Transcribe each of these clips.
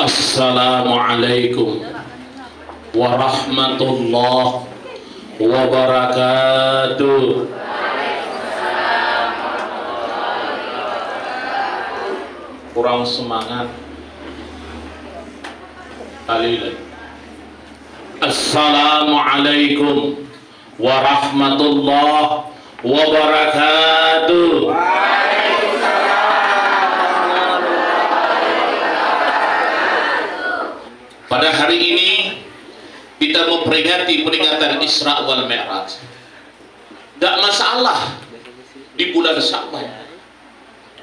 Assalamualaikum warahmatullahi wabarakatuh. Kurang semangat kali lagi. Assalamualaikum warahmatullahi wabarakatuh. Pada hari ini kita memperingati peringatan Isra wal Mi'raj. Tidak masalah di bulan Sya'ban,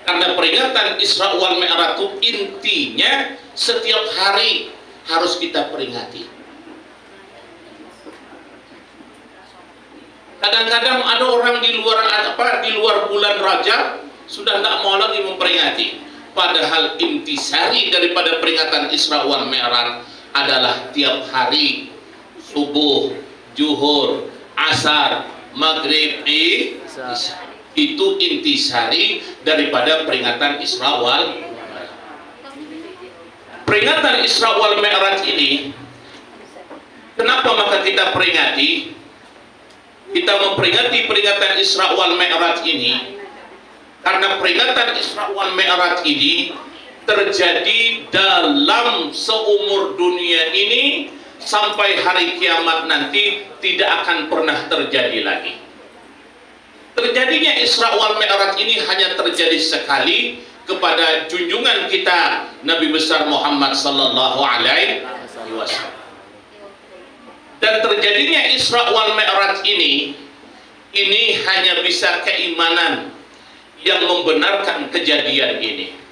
karena peringatan Isra wal Mi'raj itu intinya setiap hari harus kita peringati. Kadang-kadang ada orang di luar bulan Rajab sudah tidak mau lagi memperingati. Padahal intisari daripada peringatan Isra wal Mi'raj adalah tiap hari subuh, zuhur, asar, maghrib, isya. Itu intisari daripada peringatan Isra wal Mi'raj. Peringatan Isra wal Mi'raj ini, kenapa maka kita peringati? Kita memperingati peringatan Isra wal Mi'raj ini karena peringatan Isra wal Mi'raj ini terjadi dalam seumur dunia ini sampai hari kiamat nanti, tidak akan pernah terjadi lagi. Terjadinya Isra wal Mi'raj ini hanya terjadi sekali kepada junjungan kita Nabi besar Muhammad sallallahu alaihi wasallam. Dan terjadinya Isra wal Mi'raj ini hanya bisa keimanan yang membenarkan kejadian ini.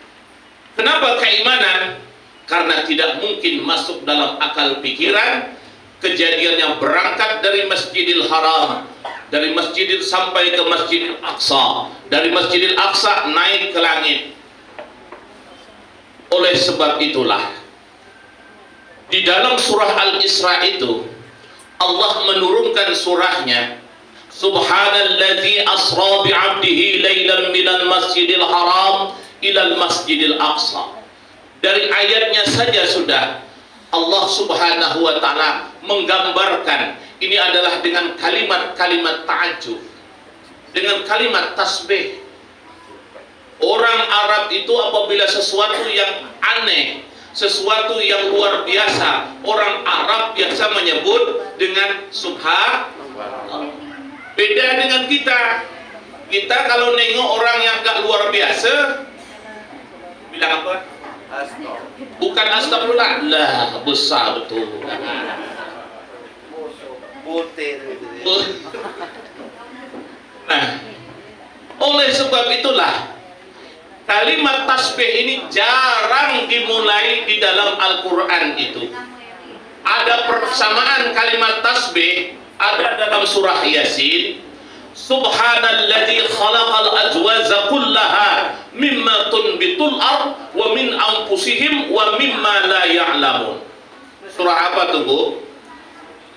Kenapa keimanan? Karena tidak mungkin masuk dalam akal pikiran kejadian yang berangkat dari Masjidil Haram, dari Masjidil sampai ke Masjidil Aqsa, dari Masjidil Aqsa naik ke langit. Oleh sebab itulah di dalam surah Al-Isra itu Allah menurunkan surahnya, Subhanalladzi asra bi'abdihi lailan minal Masjidil Haram ilal Masjidil Aqsa. Dari ayatnya saja sudah Allah subhanahu wa ta'ala menggambarkan ini adalah dengan kalimat-kalimat ta'ajub, dengan kalimat tasbih. Orang Arab itu apabila sesuatu yang aneh, sesuatu yang luar biasa, orang Arab biasa menyebut dengan subhanallah. Beda dengan kita. Kita kalau nengok orang yang gak luar biasa bilang apa? Bukan astagfirullah, lah besar betul. Nah, oleh sebab itulah kalimat tasbih ini jarang dimulai di dalam Al-Quran itu. Ada persamaan kalimat tasbih ada dalam surah Yasin. Subhanalladzi khalaqal azwaja kullaha mimma tunbitul ard wa min anfusihim wa mimma la ya'lamun. Surah apa tuh, Bu?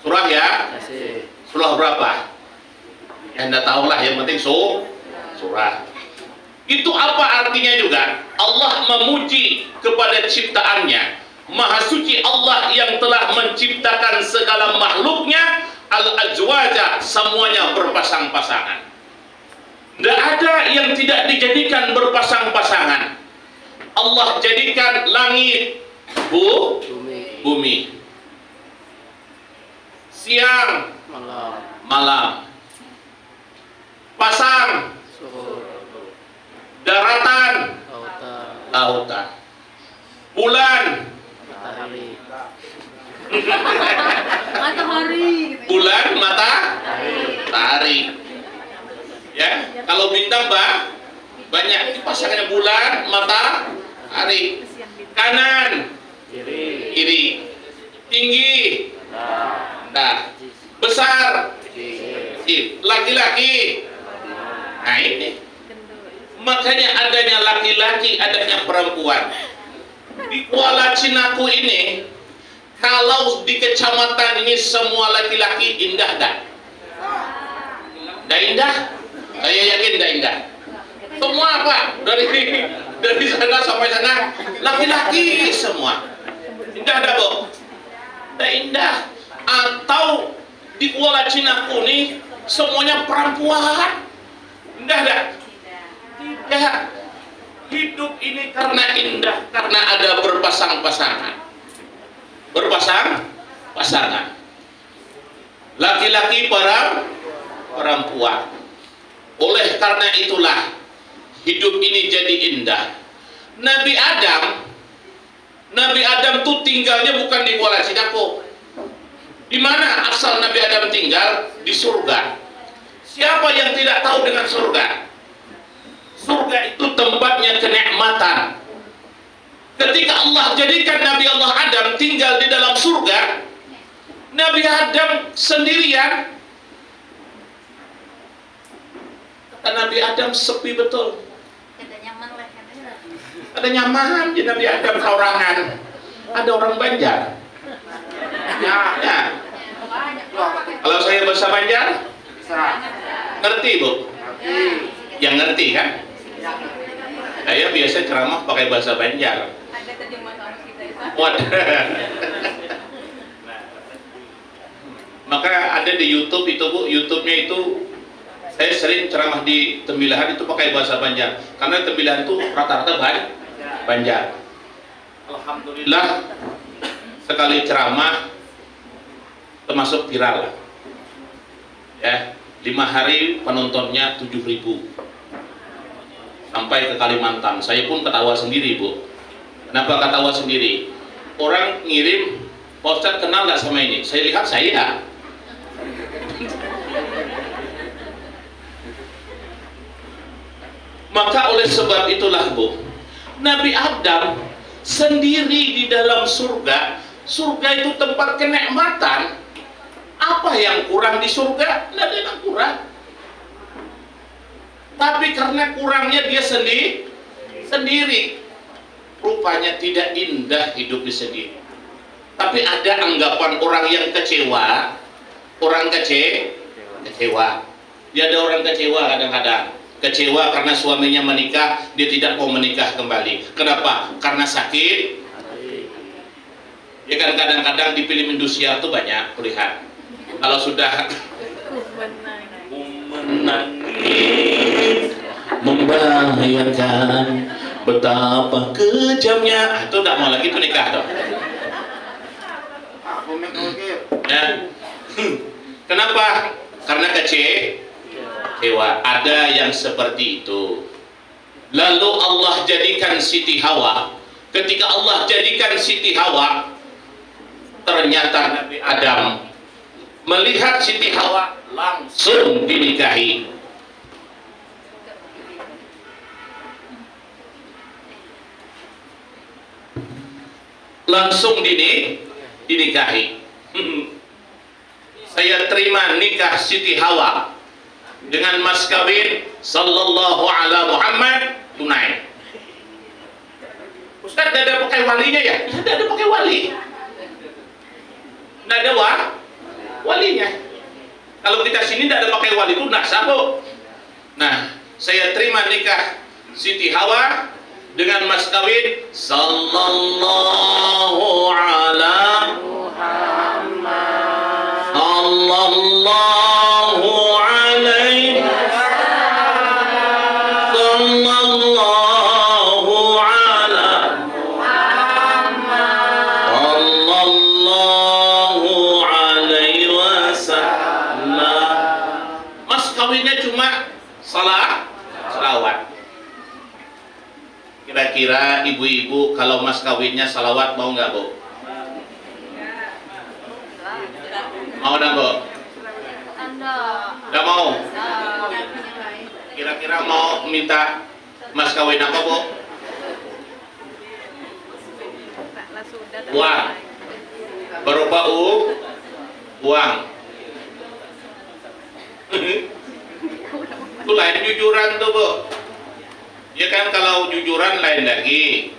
Surah ya? Surah berapa? Ya enggak tahulah, yang penting surah. Itu apa artinya juga? Allah memuji kepada ciptaannya. Maha suci Allah yang telah menciptakan segala makhluknya, al-azwaja, semuanya berpasang-pasangan. Tidak ada yang tidak dijadikan berpasang-pasangan. Allah jadikan langit, bumi. Siang, malam. Pasang, daratan, lautan. Bulan, matahari. Bulan, matahari. Ya, kalau bintang banyak pasangannya, bulan, matahari. Kanan, kiri. Tinggi, nah, besar, laki-laki. Nah ini, makanya adanya laki-laki, adanya perempuan. Di Kuala Cinaku ini, kalau di kecamatan ini semua laki-laki, indah dah? Dah indah? Saya yakin dah indah. Semua apa? Dari sana sampai sana laki-laki semua. Indah dah, Bu? Tidak indah. Atau di Kuala Cina Kuning semuanya perempuan? Indah dah? Tidak. Hidup ini karena indah, karena ada berpasang-pasangan. Berpasang-pasangan. Laki-laki perempuan. Oleh karena itulah hidup ini jadi indah. Nabi Adam tuh tinggalnya bukan di Kuala Cinaku. Di mana asal Nabi Adam tinggal? Di surga. Siapa yang tidak tahu dengan surga? Surga itu tempatnya kenikmatan. Ketika Allah jadikan Nabi Allah Adam tinggal di dalam surga, Nabi Adam sendirian. Kata Nabi Adam sepi betul. Ada nyaman di Nabi Adam saurangan. Ada orang Banjar. Ya. Kalau saya bahasa Banjar, ngerti, Bu? Yang ngerti kan? Saya biasa ceramah pakai bahasa Banjar. Ada terjemahan sama kita itu. Maka ada di YouTube itu, Bu, YouTube-nya itu saya sering ceramah di Tembilahan itu pakai bahasa Banjar. Karena Tembilahan itu rata-rata Banjar. Alhamdulillah sekali ceramah termasuk viral. Ya, 5 hari penontonnya 7.000. Sampai ke Kalimantan. Saya pun ketawa sendiri, Bu. Kenapa ketawa sendiri? Orang ngirim, Pak Ustadz kenal nggak sama ini? Saya lihat saya. Maka oleh sebab itulah, Bu, Nabi Adam sendiri di dalam surga. Surga itu tempat kenikmatan. Apa yang kurang di surga? Tidak ada yang kurang. Tapi karena kurangnya dia sendiri, rupanya tidak indah hidup di sendiri. Tapi ada anggapan orang yang kecewa, kecewa. Dia ada orang kecewa kadang-kadang. Kecewa karena suaminya menikah, dia tidak mau menikah kembali. Kenapa? Karena sakit. Ya kan kadang-kadang di film Indosiar tuh banyak lihat. Kalau sudah menangis, membayangkan betapa kejamnya, itu tidak mau lagi tuh nikah dong. Ya. Kenapa? Karena kecewa. Ada yang seperti itu. Lalu Allah jadikan Siti Hawa. Ketika Allah jadikan Siti Hawa, ternyata Nabi Adam melihat Siti Hawa langsung dinikahi. Langsung dinikahi. Saya terima nikah Siti Hawa dengan mas kawin sallallahu ala Muhammad tunai. Ustaz, tidak ada pakai walinya ya? Tidak ada pakai wali. Tidak ada walinya. Kalau kita sini tidak ada pakai wali itu tidak sah, Bu. Nah, saya terima nikah Siti Hawa dengan mas kawin sallallahu ala Muhammad sallallahu alaihi sallallahu ala Muhammad sallallahu alaihi wasallam. Mas kawinnya cuma salawat. Kira-kira ibu-ibu kalau mas kawinnya salawat mau nggak, Bu? Mau dah, Bu? Nggak mau? Kira-kira mau minta mas kawin apa, Bu? Uang. Berupa uang. Itu lain jujuran tuh, Bu. Ya kan, kalau jujuran lain lagi.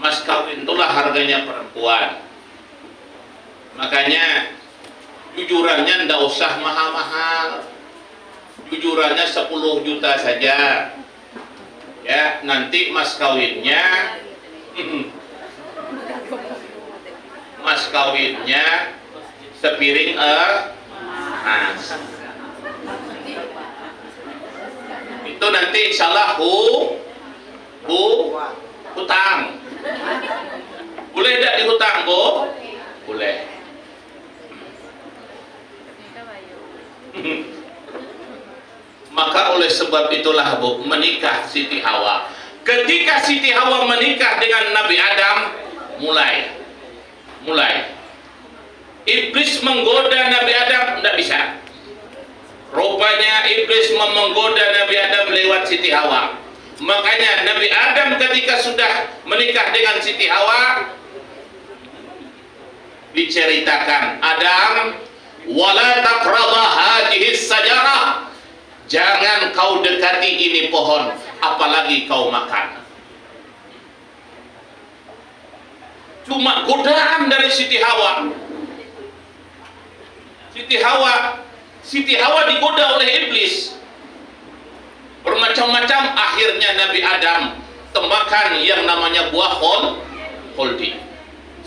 Mas kawin itulah harganya perempuan. Makanya jujurannya ndak usah mahal-mahal. Jujurannya 10 juta saja. Ya, nanti mas kawinnya kawinnya sepiring emas. Itu nanti insyaallah hutang. Boleh tidak dihutang, Bu? Boleh. Maka oleh sebab itulah, Bu, menikah Siti Hawa. Ketika Siti Hawa menikah dengan Nabi Adam, mulai iblis menggoda Nabi Adam, tidak bisa. Rupanya iblis menggoda Nabi Adam lewat Siti Hawa. Makanya Nabi Adam ketika sudah menikah dengan Siti Hawa, diceritakan, Adam, wala taqraba hadhihi sajarah, jangan kau dekati ini pohon, apalagi kau makan. Cuma godaan dari Siti Hawa. Siti Hawa digoda oleh iblis bermacam-macam. Akhirnya Nabi Adam temakan yang namanya buah khuldi.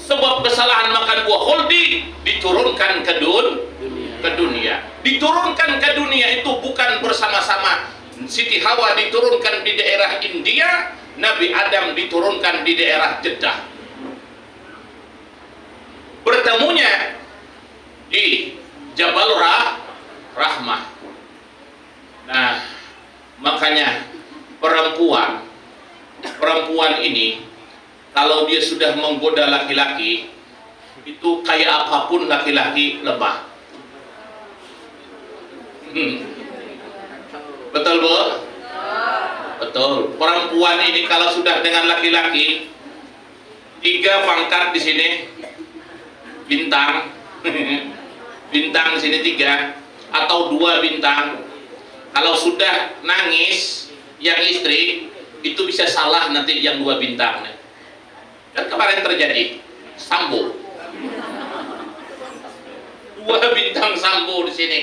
Sebab kesalahan makan buah khuldi diturunkan ke dunia. Diturunkan ke dunia itu bukan bersama-sama. Siti Hawa diturunkan di daerah India, Nabi Adam diturunkan di daerah Jeddah. Bertemunya di Jabal Rahmah. Nah, makanya perempuan ini kalau dia sudah menggoda laki-laki, itu kayak apapun laki-laki lemah. Betul, Bu? Betul. Perempuan ini kalau sudah dengan laki-laki, 3 pangkat di sini, bintang, bintang di sini 3 atau 2 bintang. Kalau sudah nangis yang istri, itu bisa salah nanti yang 2 bintang. Kan kemarin terjadi Sambo, 2 bintang Sambo di sini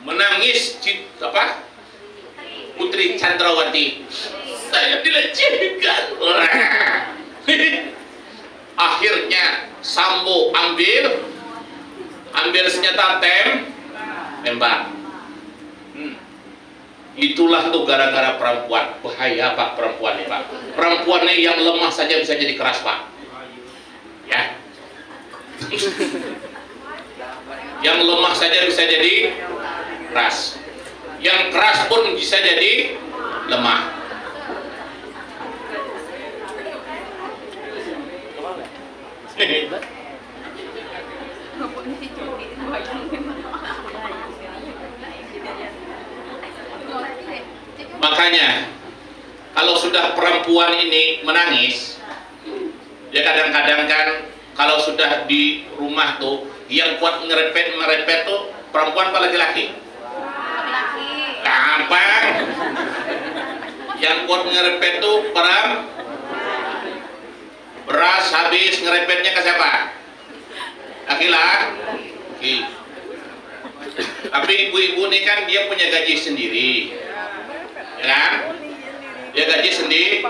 menangis Putri Chandrawati, saya dilecehkan. Akhirnya Sambo ambil senjata tembak. Itulah tuh gara-gara perempuan. Bahaya, Pak, perempuan nih, Pak. Perempuannya yang lemah saja bisa jadi keras, Pak. Ya. Yang lemah saja bisa jadi keras. Yang keras pun bisa jadi lemah. Makanya kalau sudah perempuan ini menangis, ya kadang-kadang kan kalau sudah di rumah tuh yang kuat ngerepet tuh perempuan apa laki-laki? Gampang. Yang kuat ngerepet tuh beras habis ngerepetnya ke siapa? Laki-laki. Tapi ibu-ibu ini kan dia punya gaji sendiri, ya kan? Dia gaji sendiri.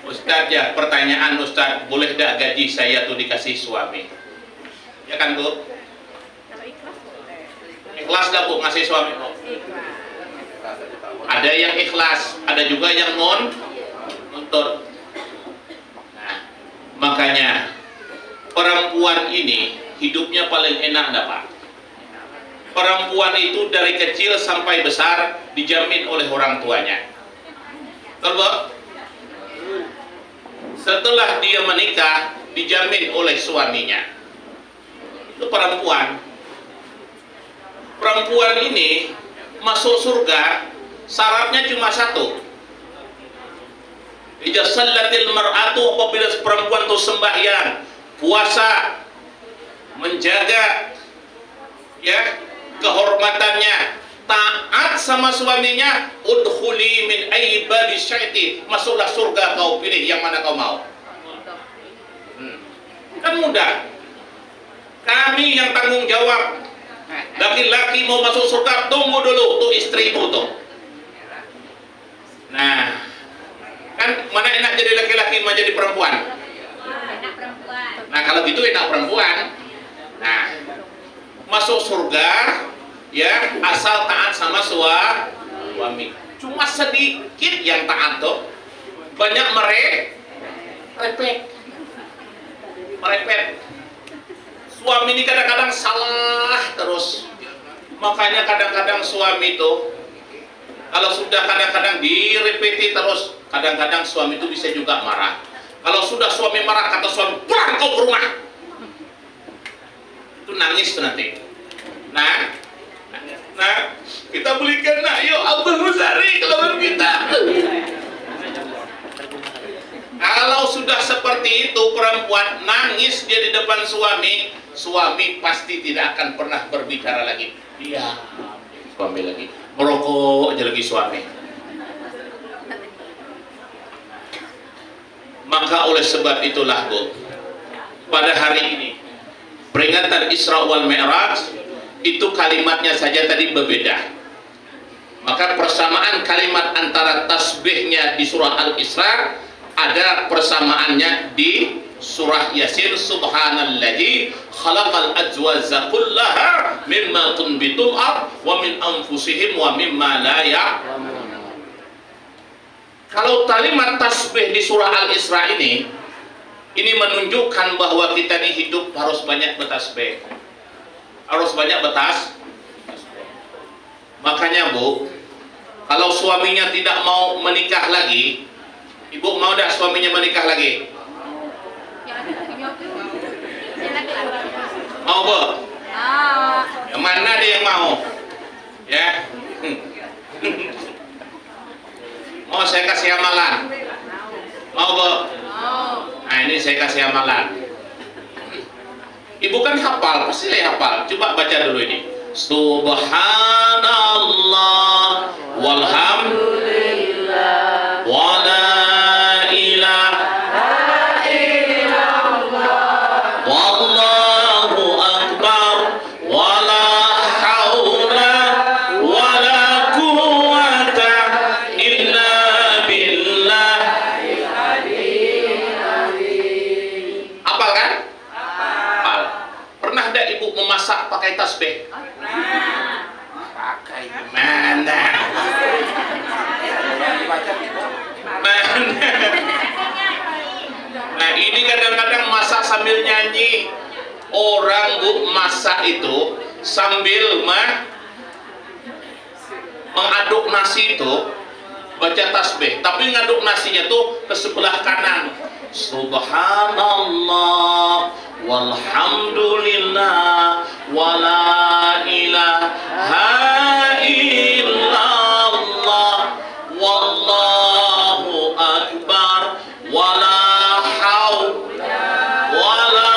Ustadz, ya pertanyaan Ustadz, boleh dah gaji saya tuh dikasih suami? Ya kan, Bu? Ikhlas dah, Bu, ngasih suami, Bu? Ada yang ikhlas, ada juga yang nuntut. Nah, makanya perempuan ini hidupnya paling enak, dah, Pak. Perempuan itu dari kecil sampai besar dijamin oleh orang tuanya. Kalau setelah dia menikah dijamin oleh suaminya. Itu perempuan. Perempuan ini masuk surga syaratnya cuma 1. Idza sallatil mar'atu, apabila perempuan itu sembahyang, puasa, menjaga ya kehormatannya, taat sama suaminya, udkhuli min ayyi babi syaiti, masuklah surga, kau pilih yang mana kau mau. Kan mudah. Kami yang tanggung jawab. Laki-laki mau masuk surga, tunggu dulu tuh istrimu tuh. Nah, Kan mana enak jadi laki-laki, mana jadi perempuan? Enak perempuan. Nah kalau gitu enak perempuan. Nah, masuk surga ya asal taat sama suami. Cuma sedikit yang taat tuh, banyak merepet. Suami ini kadang-kadang salah terus. Makanya kadang-kadang suami itu kalau sudah kadang-kadang direpeti terus, kadang-kadang suami itu bisa juga marah. Kalau sudah suami marah, kata suami, pulang kau ke rumah. Itu nangis tuh nanti. Nah, kita belikan nak, yuk Abdul Musari kalau kita. Kalau sudah seperti itu perempuan nangis dia di depan suami, suami pasti tidak akan pernah berbicara lagi. Iya, suami lagi merokok aja lagi suami. Maka oleh sebab itulah Bu, pada hari ini peringatan Isra wal Mi'raj itu kalimatnya saja tadi berbeda. Maka persamaan kalimat antara tasbihnya di surah Al-Isra ada persamaannya di surah Yasin. Subhanalladzi khalaqal azwaja kullaha mimma tunbitul ard wa min anfusihim wa mimma la ya'lamun. Kalau kalimat tasbih di surah Al-Isra ini menunjukkan bahwa kita ini hidup harus banyak bertasbih. Harus banyak Makanya Bu, kalau suaminya tidak mau menikah lagi, Ibu mau dah suaminya menikah lagi? Mau Bu? Yang mana dia yang mau? Ya. Mau saya kasih amalan? Mau Bu? Nah ini saya kasih amalan. Ibu kan hafal, pasti saya hafal. Coba baca dulu ini. Subhanallah walhamdulillah wala ilaha illallah wallahu akbar wala haula wala quwwata illa billah. Hafal kan? Hafal. Pernah enggak Ibu memasak pakai tasbih? Pakai mana? Nah ini kadang-kadang masak sambil nyanyi. Orang Bu masak itu sambil mengaduk nasi itu baca tasbih, tapi ngaduk nasinya tuh ke sebelah kanan. Subhanallah walhamdulillah wala ilaha illallah wallahu akbar wala haula wala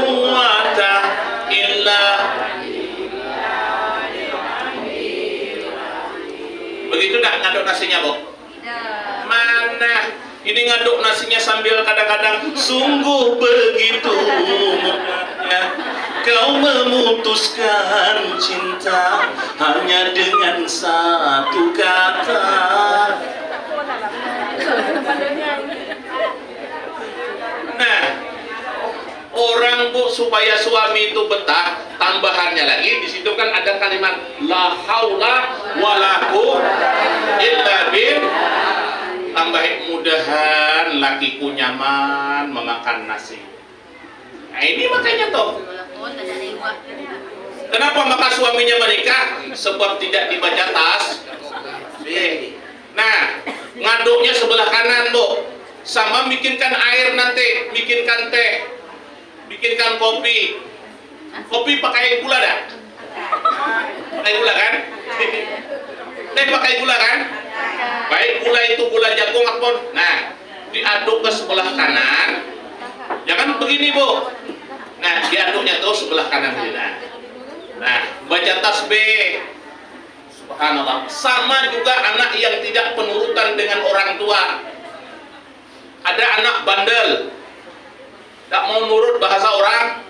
quwwata illa. Begitu dah ngaduk nasinya Bu? Mana? Ini ngaduk nasinya sambil kadang-kadang sungguh begitu mudahnya kau memutuskan cinta hanya dengan satu kata. Nah, orang Bu supaya suami itu betah, tambahannya lagi di situ kan ada kalimat la haula wala quwwata illa billah. Tambahin mudahan lakiku nyaman memakan nasi. Nah ini makanya toh. Kenapa maka suaminya menikah? Sebab tidak dibaca tasbih. Nah, ngaduknya sebelah kanan Bu. Sama bikinkan air nanti, bikinkan teh, bikinkan kopi. Kopi pakai gula dah? Pakai gula kan? Teh pakai gula kan? Baik gula itu gula jagung apapun. Nah, diaduk ke sebelah kanan. Jangan begini Bu. Nah, diaduknya tuh sebelah kanan. Nah, baca tasbih. Subhanallah. Sama juga anak yang tidak penurutan dengan orang tua. Ada anak bandel, tidak mau nurut bahasa orang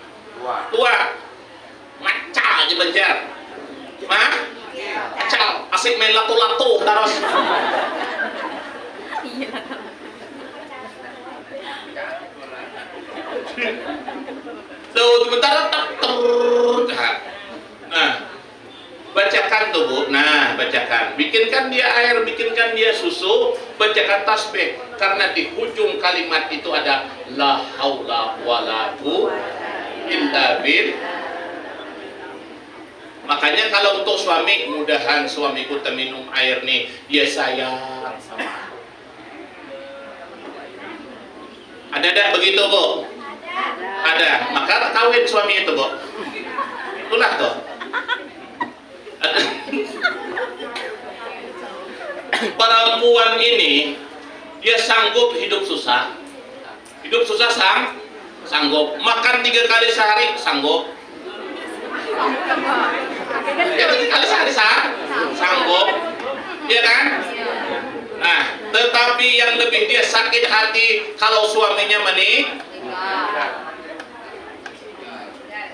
tua. Maca aja benjar. Kacau, asik main latu-latu terus. Sebentar nah, bacakan tuh Bu. Nah, bacakan. Bikinkan dia air, bikinkan dia susu, bacakan tasbih. Karena di ujung kalimat itu ada la haula wala quwwata illa billah. Makanya kalau untuk suami, mudahan suamiku terminum air nih, dia sayang sama aku. Ada begitu Bu? Ada. Maka kawin suami itu Bu. Itulah tuh. Perempuan ini dia sanggup hidup susah. Hidup susah sanggup. Makan 3 kali sehari sanggup. Ya 3 kali sehari sanggup. Iya kan? Nah, tetapi yang lebih dia sakit hati kalau suaminya menikah.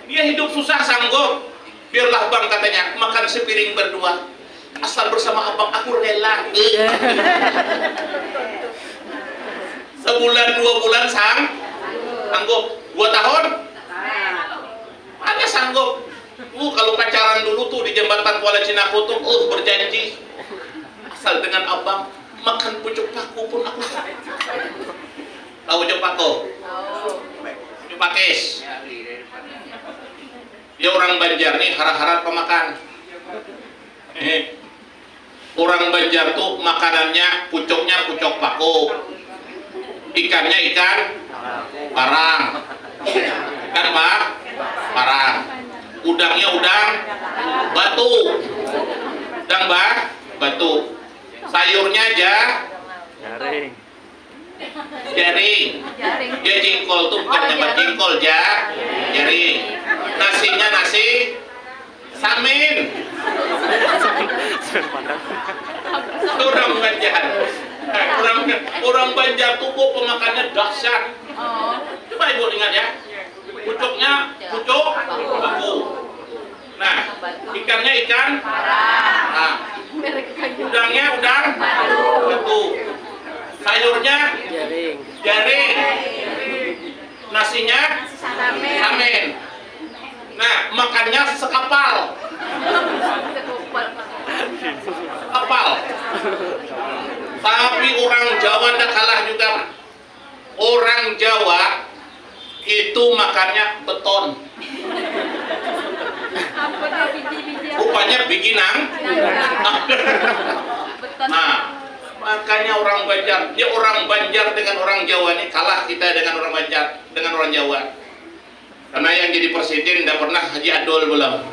Dia hidup susah sanggup. Biarlah bang katanya makan sepiring berdua. Asal bersama abang aku rela. Sebulan 2 bulan sanggup. 2 tahun ada sanggup. Kalau pacaran dulu tuh di jembatan Kuala Cinaku tuh berjanji asal dengan abang makan pucuk paku pun aku tahu pucuk paku. Pucuk pakis. Dia orang Banjar nih, harap-harap pemakan. Orang Banjar tuh makanannya pucuknya pucuk paku, ikannya ikan parang, ikan parang, udangnya udang batu, batu, sayurnya jaring. Dia jengkol tuh bukan nyambat jengkol jaring. Nasinya nasi samin. Orang Banjar. Orang Banjar tuh pemakannya dahsyat. Coba Ibu ingat ya. Pucuknya pucuk paku. Nah, ikannya ikan parang. Udangnya udang batu. Sayurnya jaring. Nasinya samin. Nah, makannya sekapal. Tapi orang Jawa tidak kalah juga. Orang Jawa itu makannya beton. Rupanya biji nah, makanya orang Banjar, dia orang Banjar dengan orang Jawa ini kalah kita dengan orang Banjar, dengan orang Jawa. Karena yang jadi presiden tidak pernah Haji Adul belum?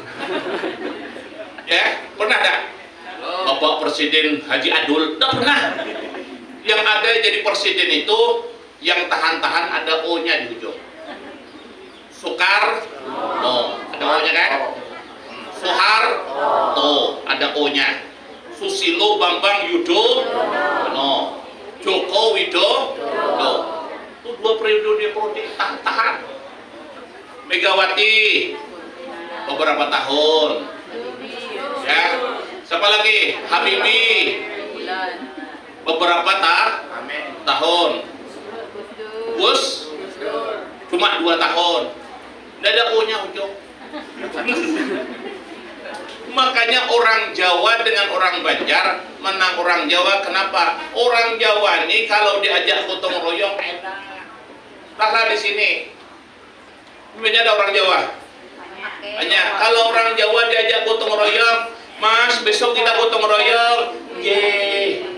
Ya, pernah tak? Bapak Presiden Haji Adul tidak pernah. Yang ada jadi presiden itu yang tahan-tahan ada O-nya di ujung. Soekarno, ada O-nya kan? Soeharto, ada O-nya. Susilo Bambang Yudhoyono, Joko Widodo. Itu 2 periode dia tahan. Megawati beberapa tahun. Ya, siapa lagi? Habibie beberapa tahun. Gus cuma 2 tahun. Tidak ada O-nya ujung. Makanya orang Jawa dengan orang Banjar menang orang Jawa. Kenapa? Orang Jawa ini kalau diajak gotong royong enak. Karena di sini sebenarnya ada orang Jawa. Banyak. Kalau orang Jawa diajak gotong royong, Mas besok kita gotong royong, nggih.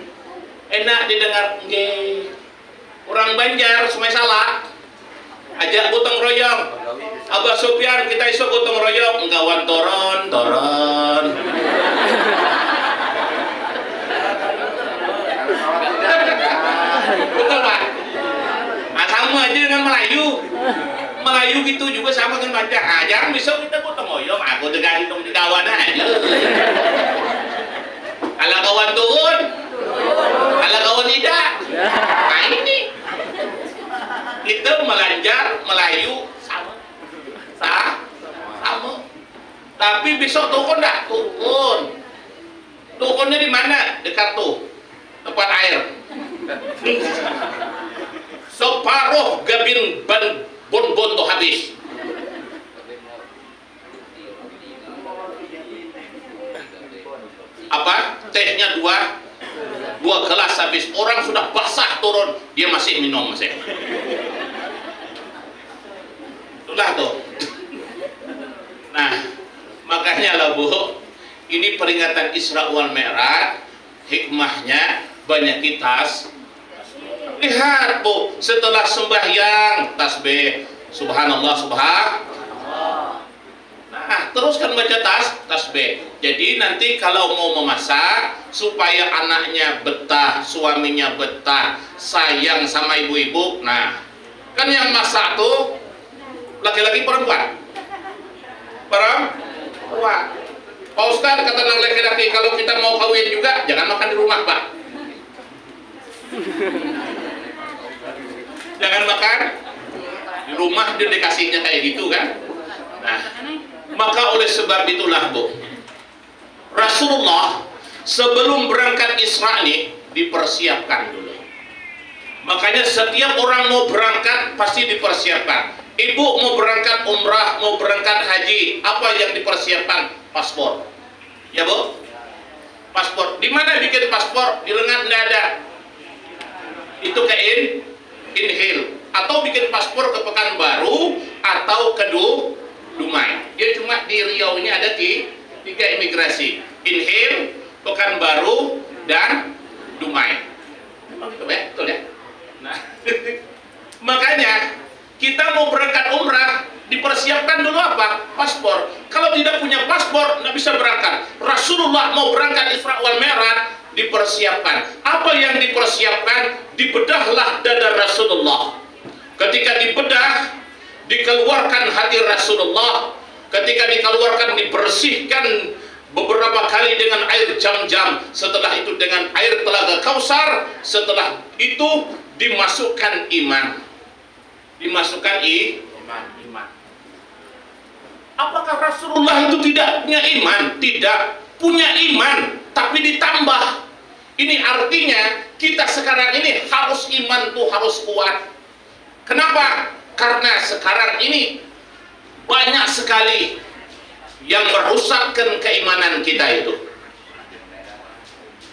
Enak didengar, nggih. Orang Banjar semua salah. Ajak gotong royong. Abah Sofyan kita esok gotong royong, enggawan toron. Betul Pak? Nah, sama aja dengan Melayu gitu juga sama dengan Banjar. Jarang besok kita gotong royong, aku dengar hitung di kawan aja. Kalau kawan turun, kalau kawan tidak. Nah ini kita Melanjar, Melayu sama. Tapi besok turun enggak? Turun. Turunnya di mana? Dekat tuh tempat air. Separuh Bon-bon tuh habis. Apa? Tehnya dua gelas habis. Orang sudah basah turun, dia masih minum masih. Itulah tuh. Nah, makanya lah Bu, ini peringatan Isra wal Mi'raj, hikmahnya banyak kita. Lihat Bu, setelah sembahyang tasbih subhanallah subhanallah. Nah, teruskan baca tasbih. Jadi nanti kalau mau memasak supaya anaknya betah, suaminya betah, sayang sama ibu-ibu. Nah, kan yang masak tuh laki-laki perempuan. Perempuan. Pak Ustadz kata anak laki-laki, kalau kita mau kawin juga jangan makan di rumah, Pak. Jangan makan di rumah, dia dikasihnya kayak gitu kan. Nah, maka oleh sebab itulah Bu, Rasulullah sebelum berangkat Isra ini dipersiapkan dulu. Makanya setiap orang mau berangkat pasti dipersiapkan. Ibu mau berangkat umrah, mau berangkat haji, apa yang dipersiapkan? Paspor. Ya Bu? Paspor. Di mana bikin paspor? Di lengan tidak ada. Itu ke Inhil. Atau bikin paspor ke Pekanbaru atau ke Dumai. Dia cuma di Riau ini ada 3 imigrasi. Inhil, Pekanbaru, dan Dumai. Oh gitu ya? Betul ya? Nah, makanya kita mau berangkat umrah, dipersiapkan dulu apa? Paspor. Kalau tidak punya paspor, nggak bisa berangkat. Rasulullah mau berangkat Isra wal Mi'raj, dipersiapkan. Apa yang dipersiapkan? Dibedahlah dada Rasulullah. Ketika dibedah, dikeluarkan hati Rasulullah. Ketika dikeluarkan, dibersihkan beberapa kali dengan air Jam-Jam. Setelah itu dengan air Telaga Kausar. Setelah itu dimasukkan iman. Dimasukkan iman. Apakah Rasulullah itu tidak punya iman? Tidak, punya iman, tapi ditambah. Ini artinya kita sekarang ini harus iman tuh harus kuat. Kenapa? Karena sekarang ini banyak sekali yang merusakkan keimanan kita itu.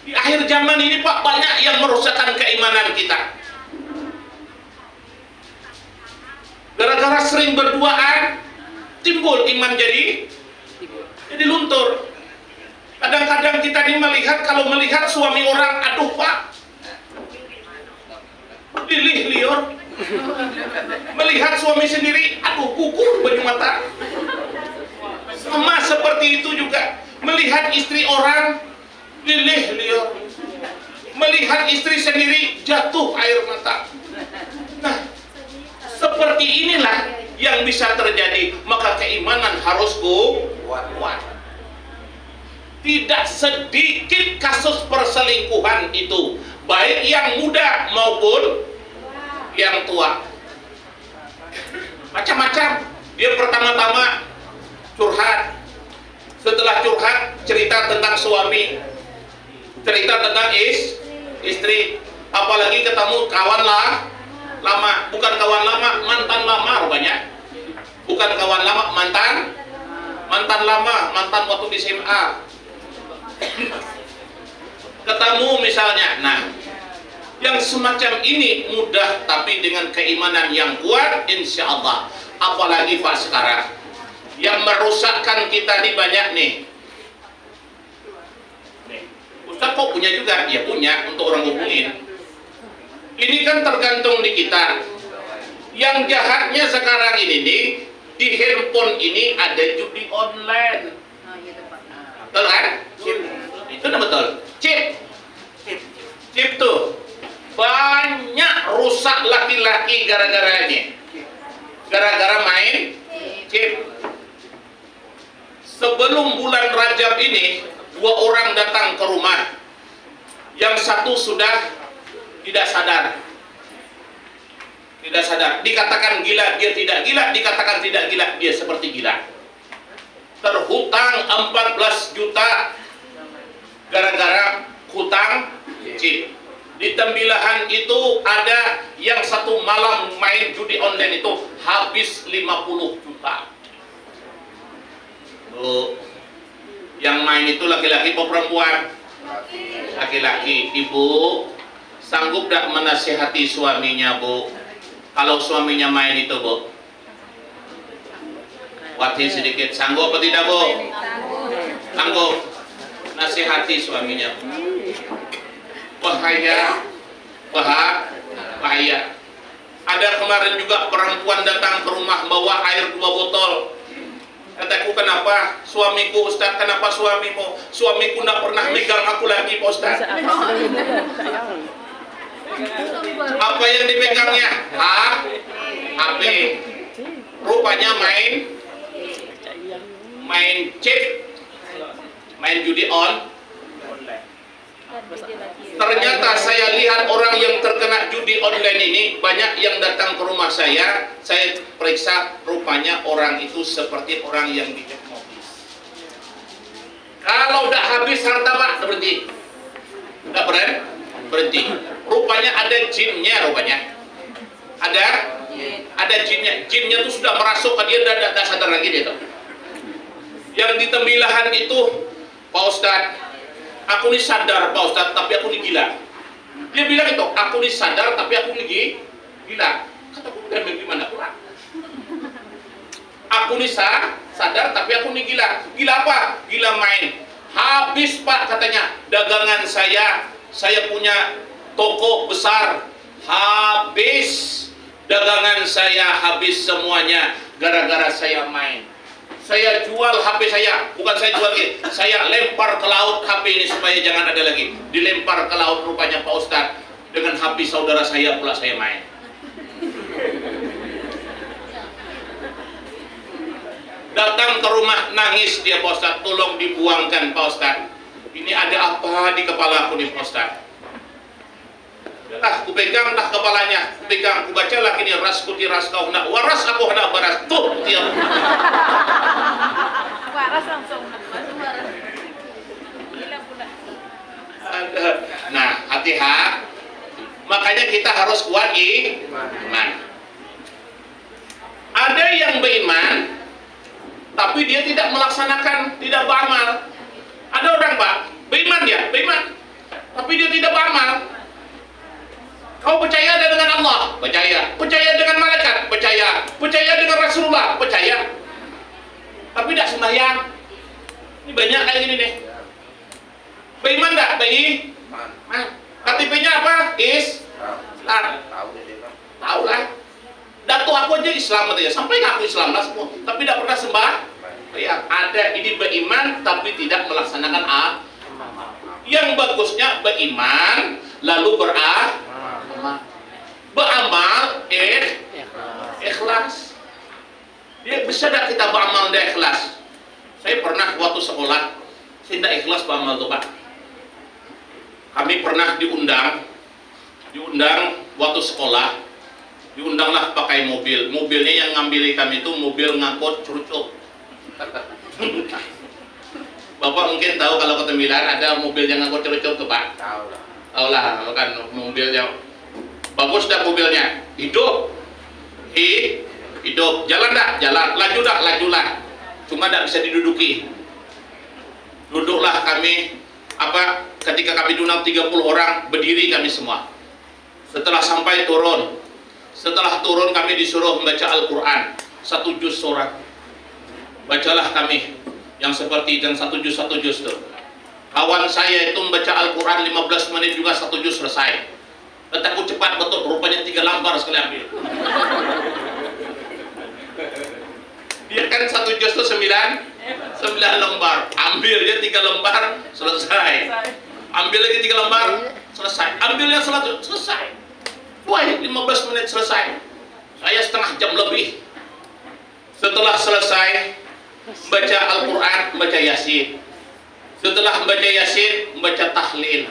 Di akhir zaman ini Pak, banyak yang merusakkan keimanan kita. Gara-gara sering berduaan, timbul iman jadi luntur. Kadang-kadang kita ini melihat, kalau melihat suami orang, aduh Pak, lilih liur. Melihat suami sendiri, aduh gugur baju mata. Sama seperti itu juga, melihat istri orang, lilih liur. Melihat istri sendiri, jatuh air mata. Nah, seperti inilah yang bisa terjadi. Maka keimanan harus kuat. Tidak sedikit kasus perselingkuhan itu, baik yang muda maupun yang tua. Macam-macam. Dia pertama-tama curhat. Setelah curhat, cerita tentang suami, cerita tentang istri. Apalagi ketemu kawan lama, bukan kawan lama, mantan lama rupanya. Bukan kawan lama, mantan lama, mantan waktu di SMA. Ketemu misalnya. Nah, yang semacam ini mudah, tapi dengan keimanan yang kuat, insya Allah. Apalagi Pak sekarang yang merusakkan kita ini banyak nih. Ustaz kok punya juga? Ya punya, untuk orang hubungin. Ini kan tergantung di kita. Yang jahatnya sekarang ini nih, di handphone ini ada judi online. Betul kan? Chip. Itu udah betul. Chip tuh. Banyak rusak laki-laki gara-garanya. Gara-gara main chip. Sebelum bulan Rajab ini, 2 orang datang ke rumah. Yang satu sudah tidak sadar. Dikatakan gila, dia tidak gila. Dikatakan tidak gila, dia seperti gila. Terhutang 14 juta gara-gara hutang chip. Di Tembilahan itu ada yang satu malam main judi online itu habis 50 juta. Bu, yang main itu laki-laki atau perempuan? Laki-laki. Ibu sanggup gak menasihati suaminya, Bu? Kalau suaminya main itu, Bu? Wati sedikit. Sanggup atau tidak, Bu? Sanggup. Nasihati suaminya. Bahaya. Bahaya. Ada kemarin juga perempuan datang ke rumah bawa air 2 botol. Kataku, kenapa suamiku, Ustaz? Kenapa suamimu? Suamiku tidak pernah megang aku lagi, Pak Ustaz. Apa yang dipegangnya? HP. Rupanya main chip, main judi online. Ternyata saya lihat orang yang terkena judi online ini banyak yang datang ke rumah saya periksa, rupanya orang itu seperti orang yang dihipnotis. Kalau udah habis harta, Pak, berhenti. Udah berhenti. Rupanya ada jinnya, rupanya. Ada jinnya. Jinnya itu sudah merasuk ke dia, tidak sadar lagi dia tuh. Yang di Tembilahan itu, Pak Ustadz, aku ini sadar, Pak Ustadz, tapi aku ini gila. Dia bilang itu, aku ini sadar, tapi aku ini gila. Kataku, gimana pula? Aku ini sadar, tapi aku ini gila. Gila apa? Gila main. Habis, Pak, katanya, dagangan saya punya toko besar. Habis, dagangan saya habis semuanya, gara-gara saya main. Saya jual HP saya, bukan saya jual lagi, saya lempar ke laut HP ini supaya jangan ada lagi. Dilempar ke laut, rupanya Pak Ustadz, dengan HP saudara saya pula saya main. Datang ke rumah, nangis dia, Pak Ustadz, tolong dibuangkan, Pak Ustadz. Ini ada apa di kepala aku nih, Pak Ustadz? Aku pegang dah kepalanya, pegang, aku baca lah ini, ras kuti ras kau nak waras, aku hendak baras tuh dia. Waras langsung waras. Gila pula. Nah, hati-hati. Makanya kita harus kuat iman. Ada yang beriman, tapi dia tidak melaksanakan, tidak beramal. Ada orang, Pak, beriman, tapi dia tidak beramal. Kau percaya dengan Allah? Percaya. Percaya dengan malaikat? Percaya. Percaya dengan Rasulullah? Percaya. Tapi tidak sembahyang. Ini banyak kayak gini nih. Beriman enggak? Beriman. KTP-nya apa? Islam. Tahu lah. Datu aku aja Islam aja. Sampai ngaku Islam lah semua. Tapi tidak pernah sembah. Ya, ada ini beriman tapi tidak melaksanakan Yang bagusnya beriman lalu beramal ikhlas. Dia bisa tak kita beramal dan ikhlas? Saya pernah waktu sekolah, saya tidak ikhlas beramal tuh, Pak. Kami pernah diundang waktu sekolah, diundanglah pakai mobil. Mobilnya yang ngambil kami itu mobil ngangkut curucuk. Bapak mungkin tahu kalau ke Tembilahan ada mobil yang ngangkut curucuk tuh, Pak. Tahu lah, kan mobilnya bagus dah, mobilnya hidup, jalan dah, laju dah, lajulah, cuma tak bisa diduduki. Duduklah kami, ketika kami diundang 30 orang, berdiri kami semua. Setelah sampai turun, kami disuruh membaca Al-Quran 1 juz surat. Bacalah kami yang seperti dan 1 juz tuh. Kawan saya itu membaca Al-Quran 15 menit juga 1 juz selesai. Kataku cepat betul, rupanya 3 lembar sekali ambil. Dia kan 1 juz itu 9 lembar. Ambil dia 3 lembar, selesai. Ambil lagi 3 lembar, selesai. Ambilnya selesai. Wah, 15 menit selesai. Saya setengah jam lebih. Setelah selesai baca Al-Quran, baca Yasin. Setelah baca Yasin, baca tahlil.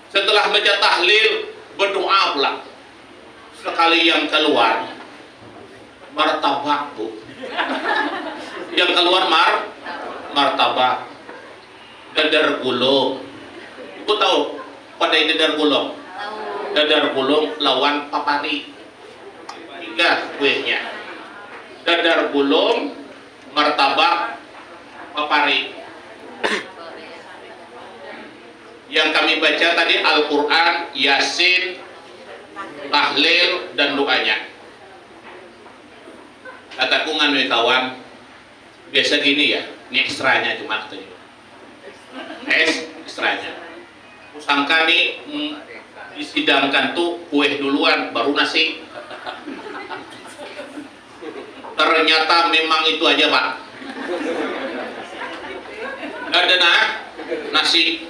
Setelah baca tahlil, berdoa pula. Sekali yang keluar martabak, Bu. Yang keluar martabak, dadar gulung. Ibu tahu pada dadar gulung? dadar gulung lawan papari. 3 kuenya. Dadar gulung, martabak, papari. Yang kami baca tadi Al-Quran, Yasin, tahlil, dan doanya. Kataku nganui kawan, biasa gini ya, ini ekstranya cuma katanya. Ekstranya. Sangka nih disidangkan tuh kue duluan, baru nasi. Ternyata memang itu aja Pak. Gak ada nasi.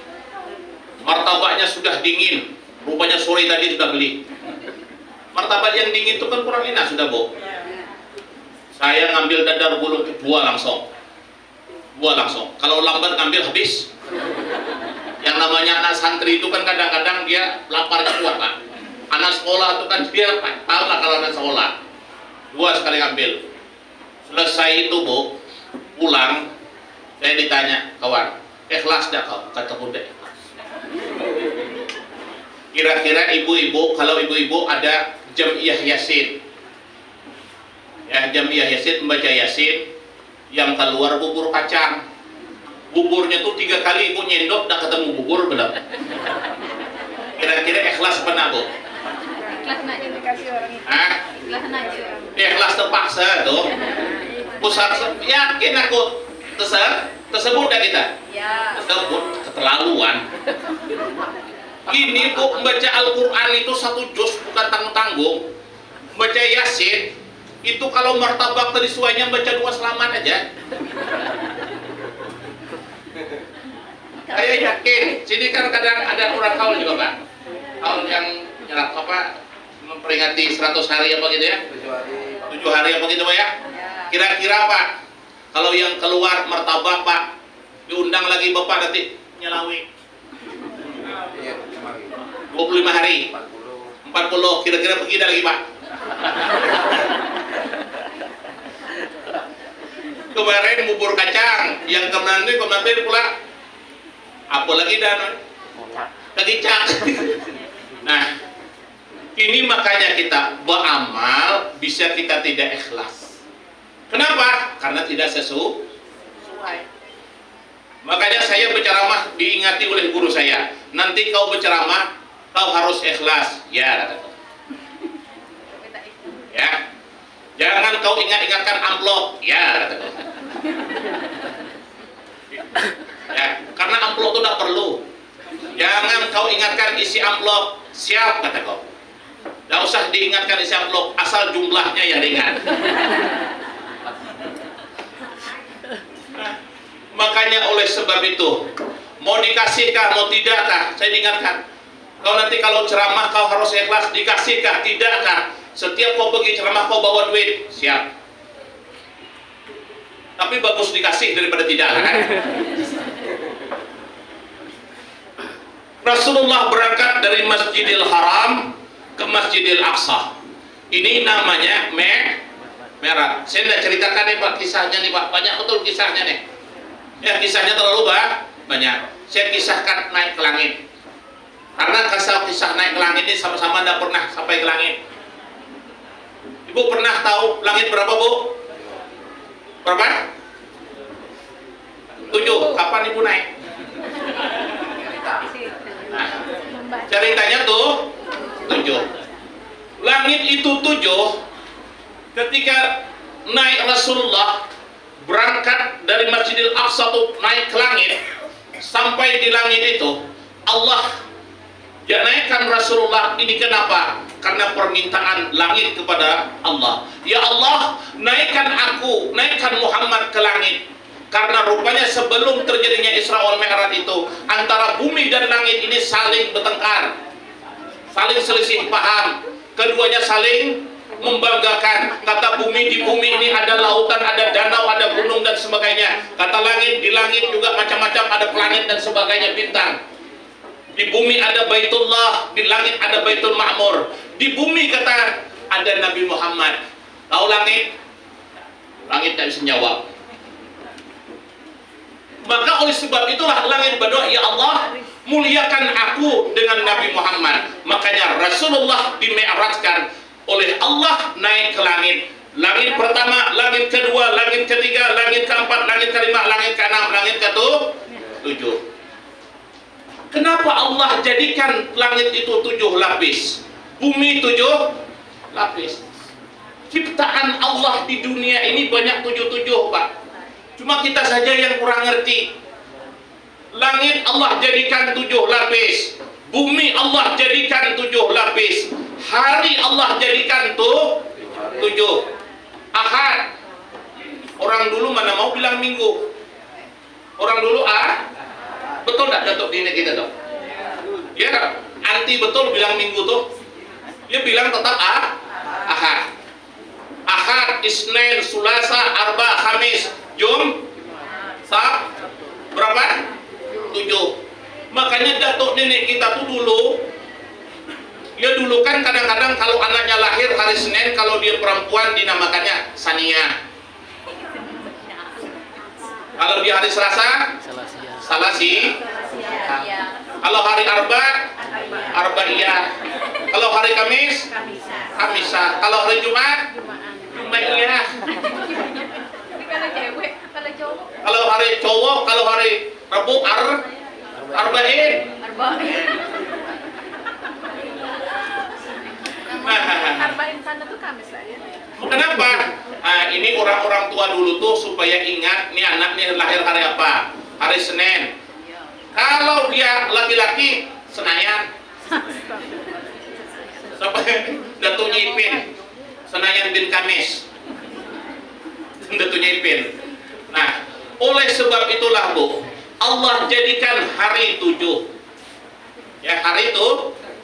Martabaknya sudah dingin. Rupanya sore tadi sudah beli. Martabak yang dingin itu kan kurang enak sudah Bu. Saya ngambil dadar gulung dua langsung. Kalau lambat ngambil habis. Yang namanya anak santri itu kan kadang-kadang dia laparnya kuat Pak. Anak sekolah itu kan dia tahu lah kalau anak sekolah. 2 sekali ngambil. Selesai itu Bu, pulang saya ditanya, kawan, ikhlas dah kau? Kata udah ikhlas. Kira-kira ibu-ibu, kalau ibu-ibu ada Jam'iyah Yasin, ya Jam'iyah Yasin membaca Yasin, yang keluar bubur kacang. Buburnya tuh 3 kali ibu nyendok, dah ketemu bubur belum? Kira-kira ikhlas benar Bu? Ikhlas nak dikasih orang itu. Ikhlas nak orang. Ikhlas terpaksa tuh. Pusat yakin aku tersebut dah kita. Ya. Tersebut keterlaluan. Ini Bu, membaca Al-Quran itu 1 juz bukan tanggung-tanggung. Baca Yasin itu kalau martabak tadi suanya baca 2 selamat aja. Saya yakin, sini kan kadang ada orang haul juga Pak. Haul yang nyerap apa, memperingati 100 hari apa gitu ya? 7 hari apa gitu Pak ya? Kira-kira Pak, kalau yang keluar martabak Pak, diundang lagi Bapak nanti nyelawi 25 hari 40, kira-kira pergi lagi Pak. Kemarin bubur kacang, yang kemarin pula apa lagi dan kecap. Nah, ini makanya kita beramal bisa kita tidak ikhlas. Kenapa? Karena tidak sesuai. Makanya saya berceramah diingati oleh guru saya. Nanti kau berceramah, kau harus ikhlas. Ya, kataku. Ya. Jangan kau ingat-ingatkan amplop. Ya, kataku. Ya, karena amplop itu tidak perlu. Jangan kau ingatkan isi amplop. Siap, kata kau. Tidak usah diingatkan isi amplop, asal jumlahnya yang diingat. Nah, makanya oleh sebab itu, mau dikasihkah, mau tidakkah, saya diingatkan. Kau nanti kalau ceramah kau harus ikhlas, dikasihkah, tidakkah. Setiap kau pergi ceramah kau bawa duit, siap. Tapi bagus dikasih daripada tidak, kan? Rasulullah berangkat dari Masjidil Haram ke Masjidil Aqsa. Ini namanya Mi'raj. Saya tidak ceritakan nih Pak kisahnya nih Pak. Banyak betul kisahnya nih. Ya kisahnya terlalu banyak. Saya kisahkan naik ke langit. Karena kisah naik ke langit ini sama-sama tidak pernah sampai ke langit. Ibu pernah tahu langit berapa Bu? Berapa? 7. Kapan Ibu naik? Nah, ceritanya tuh 7. Langit itu 7. Ketika naik Rasulullah berangkat dari Masjidil Aqsa tuh naik ke langit, sampai di langit itu Allah ya naikkan Rasulullah ini kenapa? Karena permintaan langit kepada Allah. Ya Allah, naikkan aku, naikkan Muhammad ke langit. Karena rupanya sebelum terjadinya Isra wal Mi'raj itu antara bumi dan langit ini saling bertengkar, saling selisih paham, keduanya saling membanggakan. Kata bumi, di bumi ini ada lautan, ada danau, ada gunung dan sebagainya. Kata langit, di langit juga macam-macam, ada planet dan sebagainya, bintang. Di bumi ada Baitullah, di langit ada Baitul Ma'mur. Di bumi kata ada Nabi Muhammad. Tahu langit? Langit tidak bisa jawab. Maka oleh sebab itulah langit berdoa, ya Allah, muliakan aku dengan Nabi Muhammad. Makanya Rasulullah dimi'rajkan oleh Allah naik ke langit. Langit pertama, langit kedua, langit ketiga, langit keempat, langit kelima, langit keenam, langit ketujuh. Kenapa Allah jadikan langit itu 7 lapis, bumi 7 lapis? Ciptaan Allah di dunia ini banyak 7, Pak. Cuma kita saja yang kurang ngerti. Langit Allah jadikan 7 lapis, bumi Allah jadikan 7 lapis, hari Allah jadikan 7. Ahad. Orang dulu mana mau bilang minggu? Orang dulu betul tak Datuk dini kita dong? Ya, anti betul bilang minggu tuh. Dia bilang tetap Ahad. Ahad, Isnin, Sulasa, Arba, Khamis, berapa? 7. Makanya Datuk nenek kita tuh dulu, dia dulu kan kadang-kadang kalau anaknya lahir hari Senin, kalau dia perempuan dinamakannya Sania. Kalau di hari Selasa, Salasi. Kalau hari Arba, Arbaiyah. Kalau hari Kamis, Kamisa. Kalau hari Jumat, Jumaiyah. Kalau hari cowok, kalau hari Rabu, Arba'in. Arba'in sana tuh Kamis lah ya. Kenapa? Ini orang-orang tua dulu tuh supaya ingat nih anaknya lahir hari apa? Hari Senin. Kalau dia laki-laki, Senayan. Datuk Ipin, Senayan bin Kamis. Datuk Ipin. Nah, oleh sebab itulah Bu, Allah jadikan hari 7. Ya, hari itu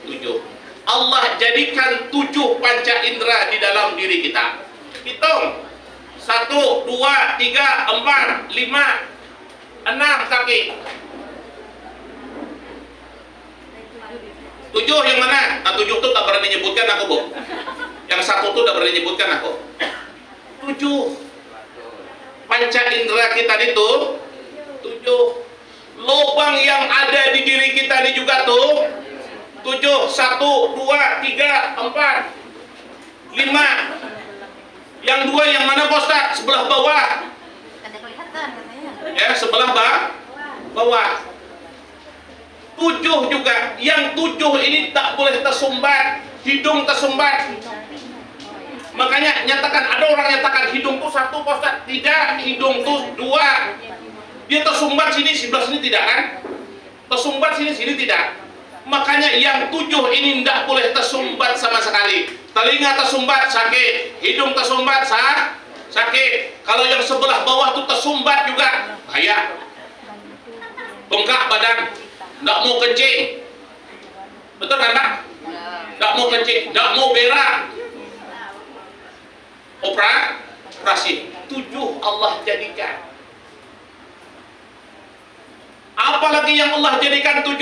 7. Allah jadikan 7 panca indera di dalam diri kita. Hitung. 1, 2, 3, 4, 5, 6 kaki. 7 yang mana? Nah, 7 itu tak berani nyebutkan aku, Bu. Yang 1 itu tak berani nyebutkan aku. 7 panca indera kita itu 7. Lubang yang ada di diri kita ini juga tuh 7. 1, 2, 3, 4, 5. Yang 2 yang mana Pak Ustaz? Sebelah bawah. Ya, sebelah bawah. 7 juga. Yang 7 ini tak boleh tersumbat. Hidung tersumbat. Makanya nyatakan, ada orang nyatakan hidung tuh 1 Pak Ustaz. Tidak, hidung tuh 2. Dia tersumbat sini, sebelah sini tidak kan? Tersumbat sini tidak. Makanya yang 7 ini tidak boleh tersumbat sama sekali. Telinga tersumbat sakit, hidung tersumbat sakit. Kalau yang sebelah bawah tuh tersumbat juga bahaya. Bengkak badan, tidak mau kencing. Betul kan Pak? Tidak mau kencing, tidak mau berak. Operasi. 7 Allah jadikan. Apalagi yang Allah jadikan 7?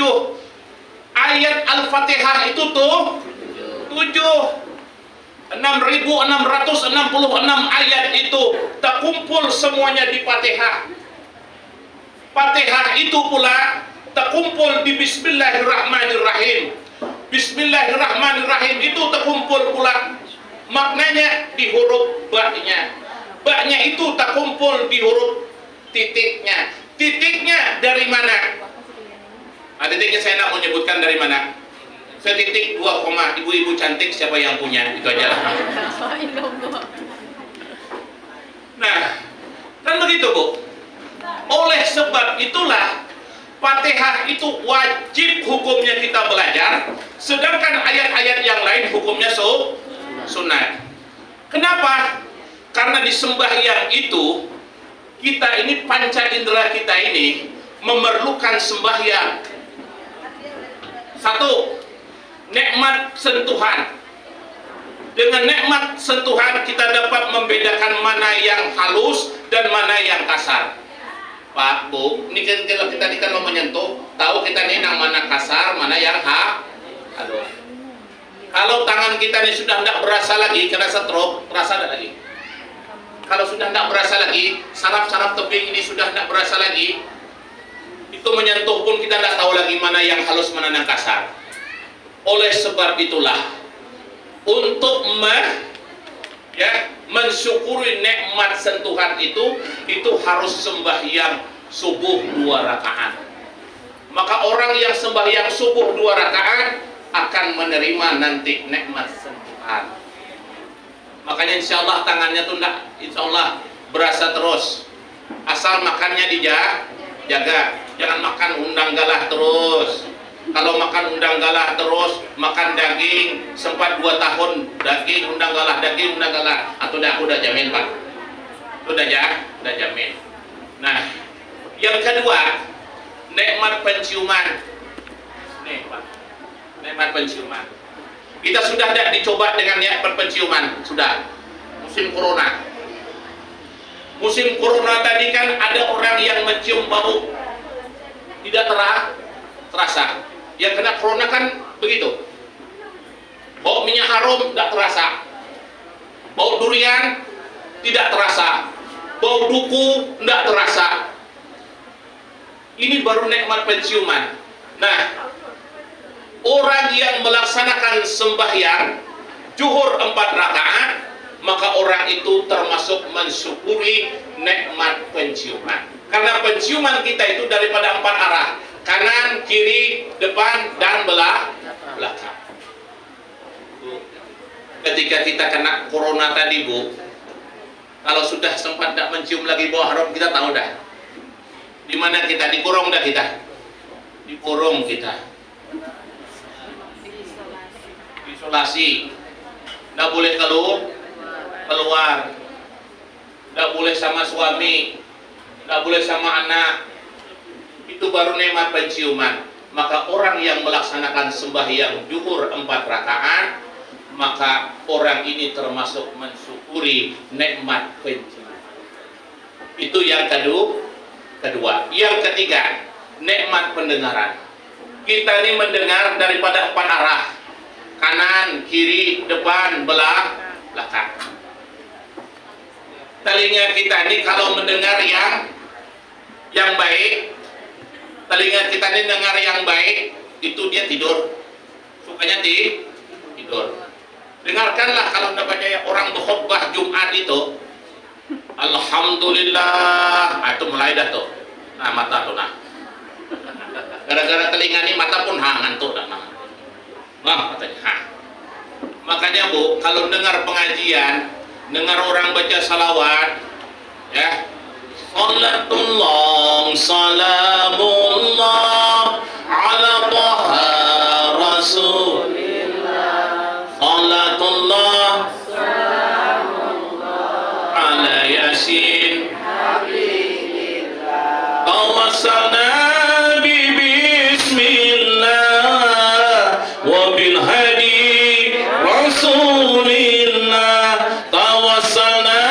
Ayat Al-Fatihah itu tuh 7. 6.666 ayat itu terkumpul semuanya di Fatihah. Fatihah itu pula terkumpul di Bismillahirrahmanirrahim. Bismillahirrahmanirrahim itu terkumpul pula maknanya di huruf ba-nya. Ba-nya itu terkumpul di huruf titiknya. Titiknya dari mana? Titiknya saya tidak mau menyebutkan dari mana. Setitik 2, ibu-ibu cantik siapa yang punya, itu aja. Nah, kan begitu Bu. Oleh sebab itulah Fatihah itu wajib hukumnya kita belajar, sedangkan ayat-ayat yang lain hukumnya sunat. Kenapa? Karena di sembahyang itu kita ini panca indera kita ini memerlukan sembahyang. 1, nikmat sentuhan. Dengan nikmat sentuhan kita dapat membedakan mana yang halus dan mana yang kasar. Pak, Bu, ini kalau kita kan mau menyentuh, tahu kita ini yang mana kasar, mana yang halus. Kalau tangan kita ini sudah tidak berasa lagi, kena stroke, terasa tidak lagi. Kalau sudah tidak berasa lagi, saraf-saraf tebing ini sudah tidak berasa lagi, itu Itu menyentuh pun kita tidak tahu lagi mana yang halus, mana yang kasar. Oleh sebab itulah, untuk mensyukuri nikmat sentuhan itu harus sembahyang subuh 2 rakaat. Maka orang yang sembahyang subuh 2 rakaat akan menerima nanti nikmat sentuhan. Makanya insya Allah tangannya tuh enggak, insya Allah berasa terus. Asal makannya dijaga, jangan makan undang galah terus. Kalau makan undang galah terus, makan daging, sempat 2 tahun daging undang galah, atau aku udah jamin Pak, udah jamin. Nah, yang kedua, nikmat penciuman. Nih Pak, nikmat penciuman. Kita sudah tidak dicoba dengan nikmat penciuman, sudah. Musim corona. Musim corona tadi kan ada orang yang mencium bau tidak terasa. Yang kena corona kan begitu. Bau minyak harum tidak terasa. Bau durian tidak terasa. Bau duku tidak terasa. Ini baru nikmat penciuman. Nah, orang yang melaksanakan sembahyang zuhur 4 rakaat, maka orang itu termasuk mensyukuri nikmat penciuman. Karena penciuman kita itu daripada 4 arah, kanan, kiri, depan, dan belakang. Ketika kita kena corona tadi Bu, kalau sudah sempat tidak mencium lagi bau harum, kita tahu dah di mana kita, dikurung dah kita, dikurung kita, isolasi, tidak boleh keluar, tidak boleh sama suami, tidak boleh sama anak. Itu baru nikmat penciuman. Maka orang yang melaksanakan sembahyang zuhur 4 rakaat, maka orang ini termasuk mensyukuri nikmat penciuman. Itu yang kedua. Yang ketiga, nikmat pendengaran. Kita ini mendengar daripada 4 arah, kanan, kiri, depan, belakang. Telinga kita ini kalau mendengar yang baik, telinga kita ini dengar yang baik, itu dia tidur, sukanya tidur. Dengarkanlah kalau baca orang berkhutbah Jumat itu, alhamdulillah, itu mulai dah tuh. Nah, mata tuh nah. Gara-gara telinga ini mata pun ngantuk dah nah. Katanya. Makanya Bu, kalau dengar pengajian, dengar orang baca salawat, ya, salatullah, salamullah ala taha rasulillah, salatullah, salamullah ala yasin habibillah, tawassalna bi bismillah wa bil hadi rasulillah, tawassalna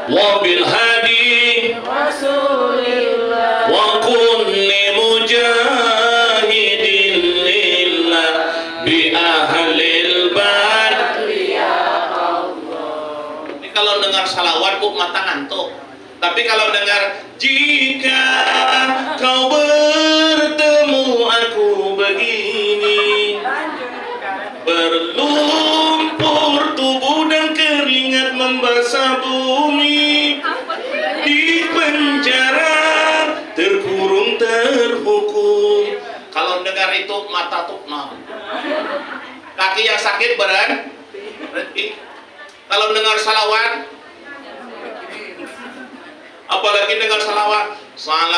wabil hadi rasulillah wa kulli mujahidin lillah bi ahlil bad ya Allah. Ini kalau dengar salawat Bu mata ngantuk. Tapi kalau dengar jika kau bertemu aku begini, berlumpur tubuh dan keringat membasah bumi, di penjara terkurung terhukum. Kalau dengar itu mata tuh kaki yang sakit berhenti. Kalau dengar salawat, apalagi dengar salawat, salatullah,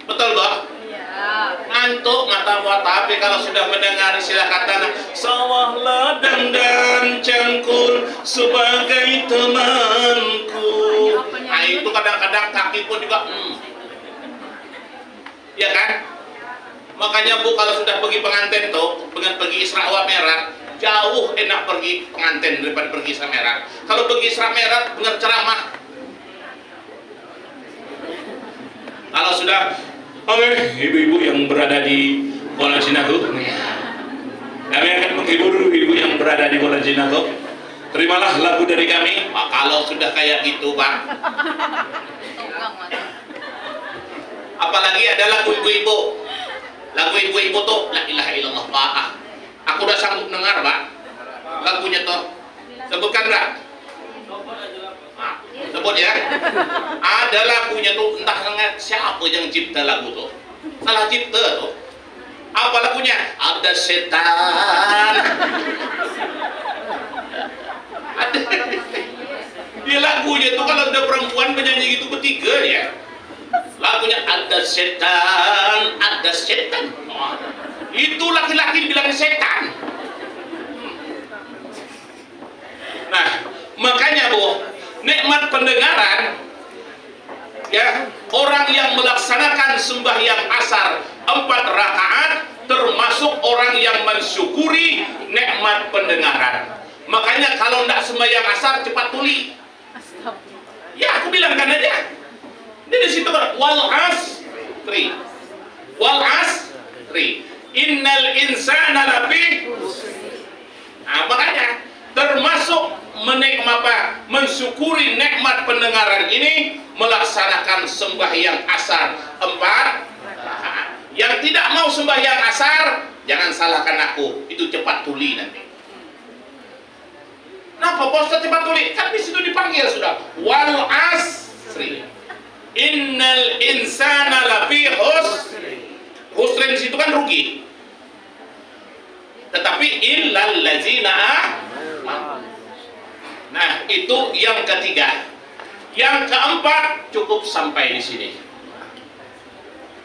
betul Mbak? Ngantuk mata buat, tapi kalau sudah mendengar istilah kata sawah ladang dan cangkul sebagai temanku, nah itu kadang-kadang kaki pun juga ya kan? Makanya Bu kalau sudah pergi pengantin tuh, dengan pergi Isra wa Mi'raj, jauh enak pergi pengantin daripada pergi Isra Mi'raj. Kalau pergi Isra Mi'raj dengar ceramah, kalau sudah oke, ibu-ibu yang berada di Kuala Sinahu, Kami akan menghibur ibu yang berada di Bola Jinago. Terimalah lagu dari kami. Pak, kalau sudah kayak gitu Pak, apalagi ada lagu ibu-ibu. Lagu ibu-ibu tuh la ilaha illallah Pak. Aku udah sanggup dengar Pak lagunya tuh. Sebutkan Pak. Nah, sebut ya. Ada lagunya tuh, entah siapa yang cipta lagu tuh. Salah cipta tuh. Apa lagunya? Ada setan. Ada. Dia lagunya tuh kalau ada perempuan penyanyi gitu bertiga ya. Lagunya ada setan, ada setan. Oh, itu laki-laki bilang setan. Nah, makanya Bu, nikmat pendengaran ya, orang yang melaksanakan sembahyang asar 4 rakaat termasuk orang yang mensyukuri nikmat pendengaran. Makanya kalau tidak sembahyang asar cepat tuli. Ya, aku bilangkan aja. Ini di situ kan wal asri. Wal asri. Innal insana lafi. Nah, makanya termasuk mensyukuri nikmat pendengaran ini melaksanakan sembahyang asar 4 rakaat. Yang tidak mau sembahyang asar jangan salahkan aku, itu cepat tuli nanti. Kenapa Pak Ustaz cepat tuli? Kan di situ dipanggil sudah wal asri. Innal insana lafi husri. Husri di situ kan rugi. Tetapi illal ladzina. Nah, itu yang ketiga. Yang keempat cukup sampai di sini.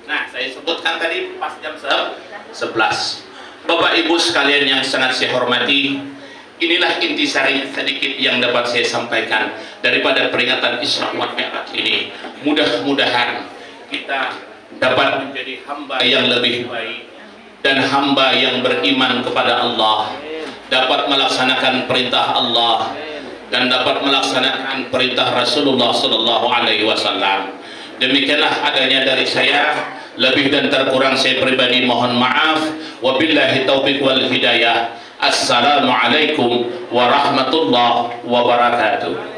Nah, saya sebutkan tadi pas jam 11. Bapak Ibu sekalian yang sangat saya hormati, inilah intisari sedikit yang dapat saya sampaikan daripada peringatan Isra wal Mi'raj ini. Mudah-mudahan kita dapat menjadi hamba yang lebih baik dan hamba yang beriman kepada Allah, dapat melaksanakan perintah Allah dan dapat melaksanakan perintah Rasulullah sallallahu alaihi wasallam. Demikianlah adanya dari saya. Lebih dan terkurang saya pribadi mohon maaf. Wabillahi taufiq wal hidayah. Assalamualaikum warahmatullahi wabarakatuh.